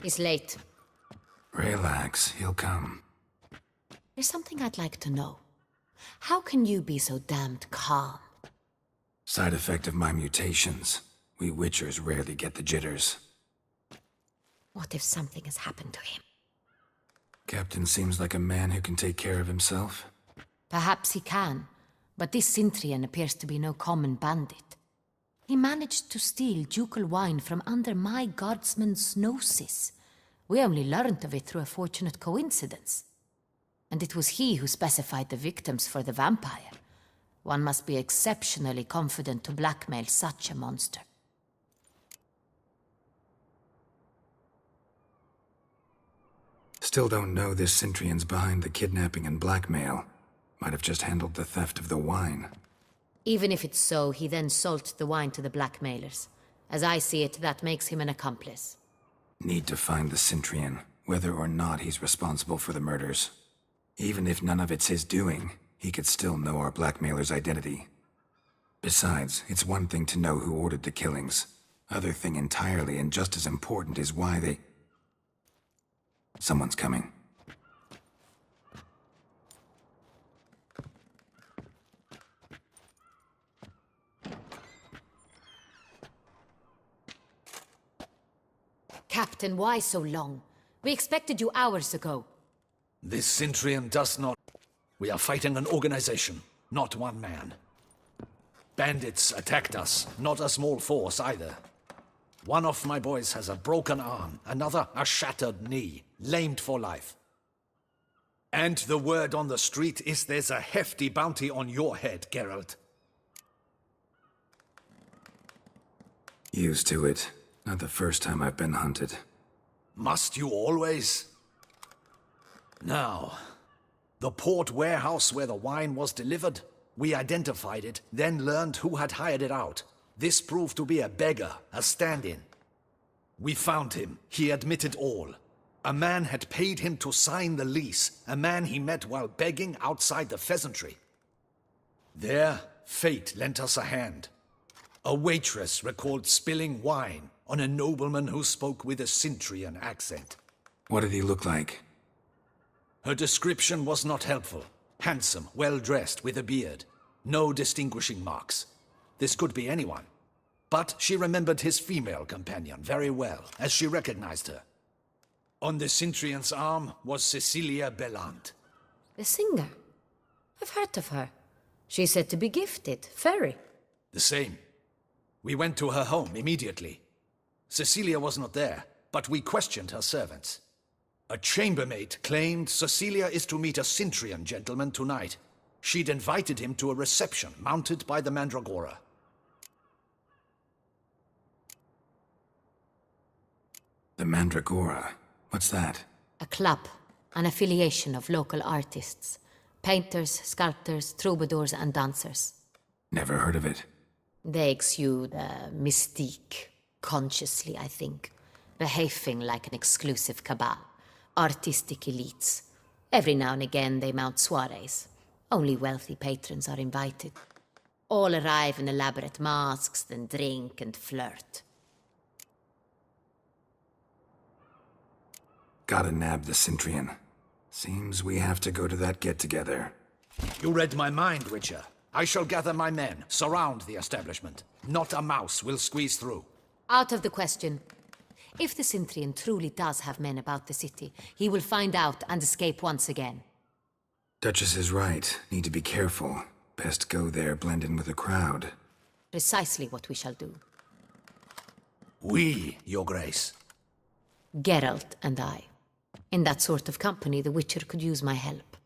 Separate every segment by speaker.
Speaker 1: He's late.
Speaker 2: Relax, he'll come.
Speaker 1: There's something I'd like to know. How can you be so damned calm?
Speaker 2: Side effect of my mutations. We Witchers rarely get the jitters.
Speaker 1: What if something has happened to him?
Speaker 2: Captain seems like a man who can take care of himself.
Speaker 1: Perhaps he can, but this Cintrian appears to be no common bandit. He managed to steal ducal wine from under my guardsman's noses. We only learned of it through a fortunate coincidence. And it was he who specified the victims for the vampire. One must be exceptionally confident to blackmail such a monster.
Speaker 2: Still don't know this Cintrian's behind the kidnapping and blackmail. Might have just handled the theft of the wine.
Speaker 1: Even if it's so, he then sold the wine to the blackmailers. As I see it, that makes him an accomplice.
Speaker 2: Need to find the Cintrian, whether or not he's responsible for the murders. Even if none of it's his doing, he could still know our blackmailer's identity. Besides, it's one thing to know who ordered the killings. Other thing entirely, and just as important, is why they... Someone's coming.
Speaker 1: Captain, why so long? We expected you hours ago.
Speaker 3: This Cintrian does not... We are fighting an organization, not one man. Bandits attacked us, not a small force either. One of my boys has a broken arm, another a shattered knee, lamed for life. And the word on the street is there's a hefty bounty on your head, Geralt.
Speaker 2: Used to it. Not the first time I've been hunted.
Speaker 3: Must you always? Now, the port warehouse where the wine was delivered, we identified it, then learned who had hired it out. This proved to be a beggar, a stand-in. We found him. He admitted all. A man had paid him to sign the lease, a man he met while begging outside the pheasantry. There, fate lent us a hand. A waitress recalled spilling wine on a nobleman who spoke with a Cintrian accent.
Speaker 2: What did he look like?
Speaker 3: Her description was not helpful. Handsome, well-dressed, with a beard. No distinguishing marks. This could be anyone. But she remembered his female companion very well, as she recognized her. On the Cintrian's arm was Cecilia Bellant.
Speaker 1: The singer? I've heard of her. She's said to be gifted, fairy.
Speaker 3: The same. We went to her home immediately. Cecilia was not there, but we questioned her servants. A chambermaid claimed Cecilia is to meet a Cintrian gentleman tonight. She'd invited him to a reception mounted by the Mandragora.
Speaker 2: The Mandragora? What's that?
Speaker 1: A club, an affiliation of local artists. Painters, sculptors, troubadours and dancers.
Speaker 2: Never heard of it.
Speaker 1: They exude mystique, consciously, I think. Behaving like an exclusive cabal. Artistic elites. Every now and again they mount soirees. Only wealthy patrons are invited. All arrive in elaborate masks, then drink and flirt.
Speaker 2: Gotta nab the Cintrian. Seems we have to go to that get-together.
Speaker 3: You read my mind, Witcher. I shall gather my men, surround the establishment. Not a mouse will squeeze through.
Speaker 1: Out of the question. If the Cintrian truly does have men about the city, he will find out and escape once again.
Speaker 2: Duchess is right. Need to be careful. Best go there, blend in with the crowd.
Speaker 1: Precisely what we shall do.
Speaker 3: We, Your Grace.
Speaker 1: Geralt and I. In that sort of company, the Witcher could use my help.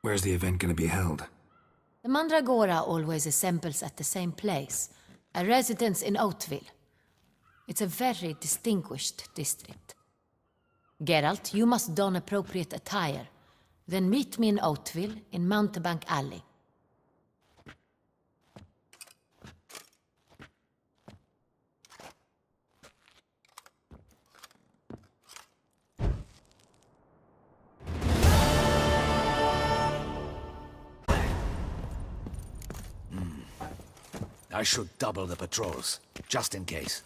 Speaker 2: Where's the event gonna be held?
Speaker 1: The Mandragora always assembles at the same place, a residence in Oatville. It's a very distinguished district. Geralt, you must don appropriate attire. Then meet me in Oatville, in Mountebank Alley.
Speaker 3: I should double the patrols, just in case.